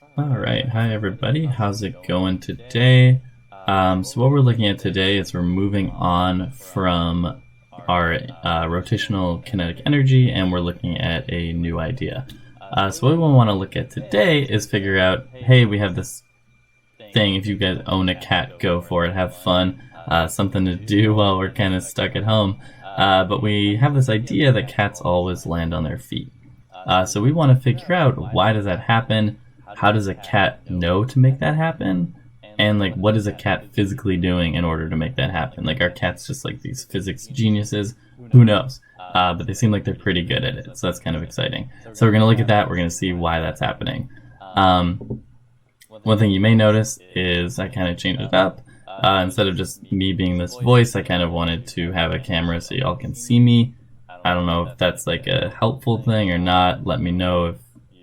Alright, hi everybody, how's it going today? So what we're looking at today is we're moving on from our rotational kinetic energy and we're looking at a new idea. So what we want to look at today is figure out, hey, we have this thing, if you guys own a cat, go for it, have fun, something to do while we're kind of stuck at home. But we have this idea that cats always land on their feet. So we want to figure out, why does that happen? How does a cat know to make that happen? And like, what is a cat physically doing in order to make that happen? Like, are cats just like these physics geniuses? Who knows? But they seem like they're pretty good at it, so that's kind of exciting. So we're going to look at that, we're going to see why that's happening. One thing you may notice is I kind of changed it up. Instead of just me being this voice, I kind of wanted to have a camera so y'all can see me. I don't know if that's like a helpful thing or not. Let me know if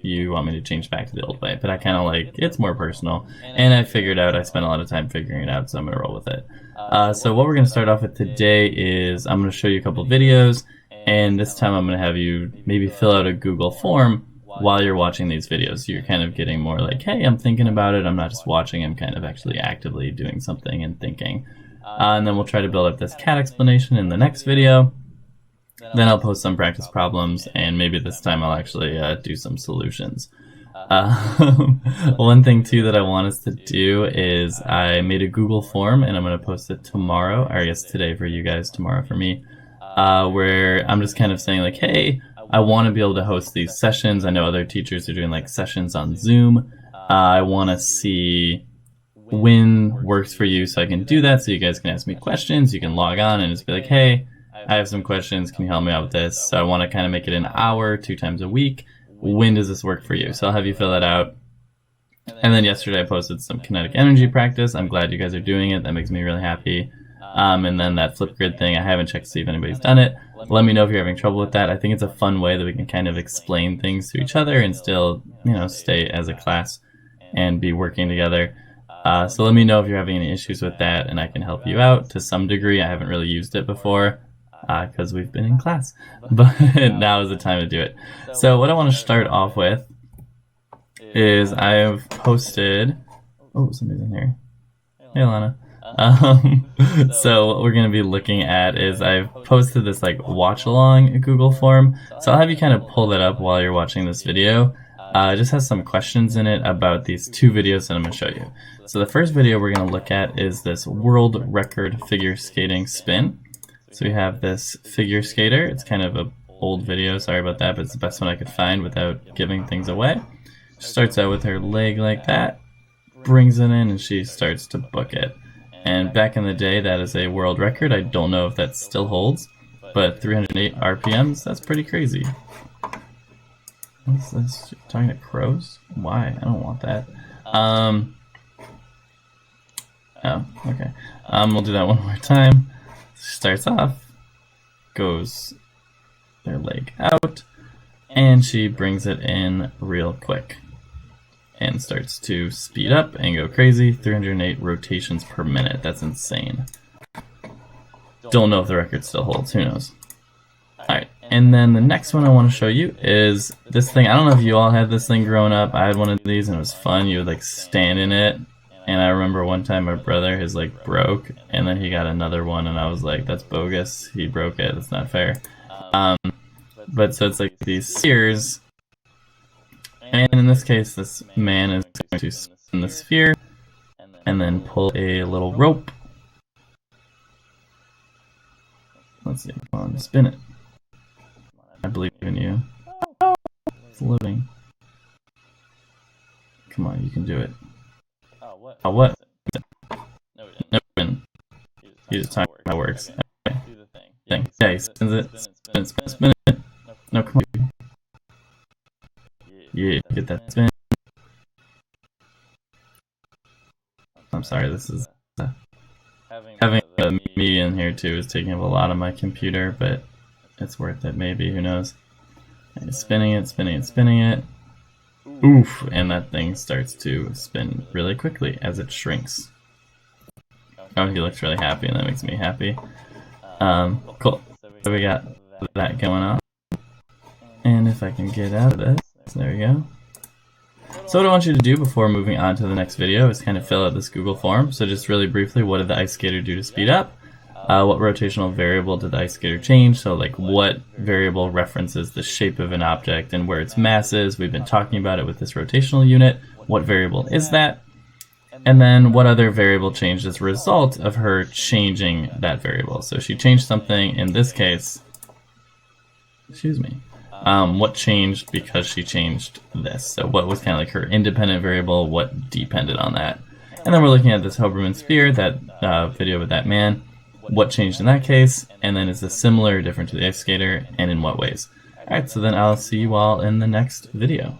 you want me to change back to the old way, but I kind of like it's more personal, and I figured out, I spent a lot of time figuring it out, so I'm going to roll with it. So what we're going to start off with today is I'm going to show you a couple videos, and this time I'm going to have you maybe fill out a Google form while you're watching these videos, so you're kind of getting more like, hey, I'm thinking about it, I'm not just watching, I'm kind of actually actively doing something and thinking. And then we'll try to build up this cat explanation in the next video. Then I'll post some practice problems, and maybe this time I'll actually do some solutions. One thing too that I want us to do is I made a Google form, and I'm going to post it tomorrow, or I guess today for you guys, tomorrow for me, where I'm just kind of saying like, hey, I want to be able to host these sessions. I know other teachers are doing like sessions on Zoom. I want to see when works for you so I can do that, so you guys can ask me questions. You can log on and just be like, hey, I have some questions, can you help me out with this? So I want to kind of make it an hour, 2 times a week. When does this work for you? So I'll have you fill that out. And then yesterday I posted some kinetic energy practice. I'm glad you guys are doing it. That makes me really happy. And then that Flipgrid thing, I haven't checked to see if anybody's done it. Let me know if you're having trouble with that. I think it's a fun way that we can kind of explain things to each other and still, you know, stay as a class and be working together. So let me know if you're having any issues with that, and I can help you out to some degree. I haven't really used it before, because we've been in class, but now is the time to do it. So what I want to start off with is I've posted, oh, somebody's in here. Hey, Lana. So what we're going to be looking at is I've posted this like watch along Google form. So I'll have you kind of pull that up while you're watching this video. It just has some questions in it about these 2 videos that I'm going to show you. So the first video we're going to look at is this world record figure skating spin. So we have this figure skater. It's kind of an old video, sorry about that, but it's the best one I could find without giving things away. She starts out with her leg like that, brings it in, and she starts to book it. And back in the day, that is a world record. I don't know if that still holds, but 308 RPMs, that's pretty crazy. What's this? Talking to crows? Why? I don't want that. Oh, okay. We'll do that one more time. Starts off, goes their leg out, and she brings it in real quick and starts to speed up and go crazy. 308 rotations per minute. That's insane. Don't know if the record still holds. Who knows? Alright, and then the next one I want to show you is this thing. I don't know if you all had this thing growing up. I had one of these and it was fun. You would like stand in it. And I remember one time my brother, his leg broke, and then he got another one, and I was like, that's bogus. He broke it. That's not fair. But so it's like these spheres, and in this case, this man is going to spin the sphere, and then pull a little rope. Let's see. Come on, spin it. I believe in you. It's loading. Come on, you can do it. Oh, what? No win. You just talk about how it works. Okay. Thing. Yeah, he spins it. Spin it. No, come on. Yeah, get that spin. I'm sorry, this is... having me in here too is taking up a lot of my computer, but it's worth it maybe, who knows. And spinning it, spinning it, spinning it. Oof, and that thing starts to spin really quickly as it shrinks. Oh, he looks really happy, and that makes me happy. Cool. So we got that going on. And if I can get out of this, there we go. So what I want you to do before moving on to the next video is kind of fill out this Google form. So just really briefly, what did the ice skater do to speed up? What rotational variable did the ice skater change? So like what variable references the shape of an object and where its mass is? We've been talking about it with this rotational unit. What variable is that? And then what other variable changed as a result of her changing that variable? So she changed something, in this case, excuse me, what changed because she changed this? So what was kind of like her independent variable, what depended on that? And then we're looking at this Hoberman sphere, that video with that man. What changed in that case? And then is this similar or different to the ice skater, and in what ways? Alright, so then I'll see you all in the next video.